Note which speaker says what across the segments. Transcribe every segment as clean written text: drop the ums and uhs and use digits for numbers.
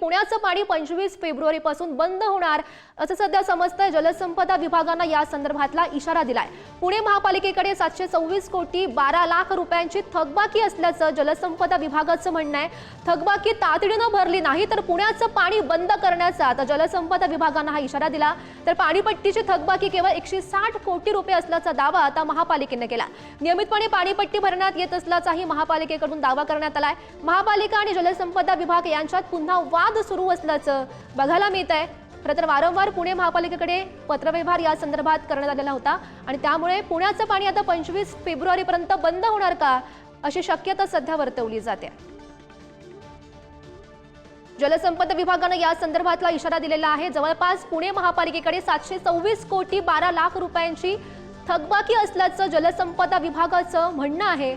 Speaker 1: पुण्याचं पाणी 25 फेब्रुवारी पासून बंद होणार असं सध्या समजतंय। जलसंपदा विभागानं या संदर्भातला इशारा दिलाय। पुणे महापालिकेकडे 726 कोटी 12 लाख रुपयांची थकबाकी असल्याचं जलसंपदा विभागाचं म्हणणं आहे। थकबाकी तातडीनं भरली नाही तर पुण्याचं पाणी बंद करण्याचा आता जलसंपदा विभागानं हा इशारा दिला। तर पाणीपट्टीची थकबाकी केवळ 160 कोटी रुपये असल्याचा दावा आता महापालिकेने केला। नियमितपणे पाणीपट्टी भरण्यात येत असल्याचाही महापालिकेकडून दावा करण्यात आलाय। महापालिका आणि जलसंपदा विभाग यांच्यात पुन्हा वाद सुरू असल्याचं बघायला मिळत आहे। खरं तर वारंवार पुणे महापालिकेकडे पत्रव्यवहार या संदर्भात करण्यात आलेला होता आणि त्यामुळे पुण्याचं पाणी आता 25 फेब्रुवारी पर्यंत बंद होणार का अशी शक्यता सध्या वर्तवली जाते। जलसंपदा विभागानं या संदर्भातला इशारा दिलेला आहे। जवळपास पुणे महापालिकेकडे 726 कोटी 12 लाख रुपयांची थकबाकी असल्याचं जलसंपदा विभागाचं म्हणणं आहे।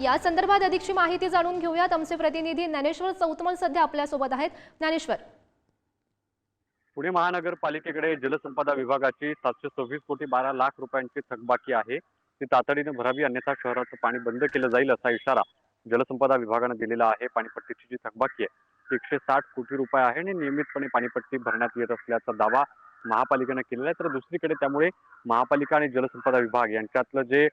Speaker 1: या संदर्भात अधिकची माहिती जाणून घेऊयात। आमचे प्रतिनिधी ज्ञानेश्वर चौतमल सध्या आपल्या सोबत आहेत। ज्ञानेश्वर,
Speaker 2: पुणे महानगरपालिकेकडे जलसंपदा विभागाची 726 कोटी 12 लाख रुपयांची थकबाकी आहे, ती तातडीने भरावी अन्यथा शहराचं पाणी बंद केलं जाईल असा इशारा जलसंपदा विभागानं दिलेला आहे। पाणीपट्टीची जी थकबाकी आहे ती 160 कोटी रुपये आहे आणि नियमितपणे पाणीपट्टी भरण्यात येत असल्याचा दावा महापालिकेनं केलेला आहे। तर दुसरीकडे त्यामुळे महापालिका आणि जलसंपदा विभाग यांच्यातलं जे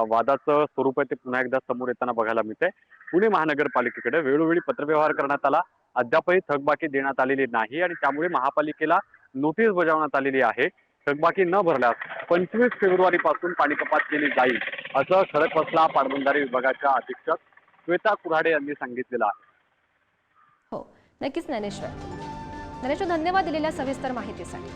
Speaker 2: वादाचं स्वरूप आहे ते पुन्हा एकदा समोर येताना बघायला मिळतंय। पुणे महानगरपालिकेकडे वेळोवेळी पत्रव्यवहार करण्यात आला, अद्यापही थकबाकी देण्यात आलेली नाही आणि त्यामुळे महापालिकेला नोटीस बजावण्यात आलेली आहे। थकबाकी न भरल्यास 25 फेब्रुवारी पासून पाणी कपात केली जाईल असं खडकवासला पाटबंधारे विभागाच्या अधीक्षक श्वेता कुऱ्हाडे यांनी सांगितलेलं आहे।
Speaker 1: हो, नक्कीच ज्ञानेश्वर, धन्यवाद दिलेल्या सविस्तर माहितीसाठी।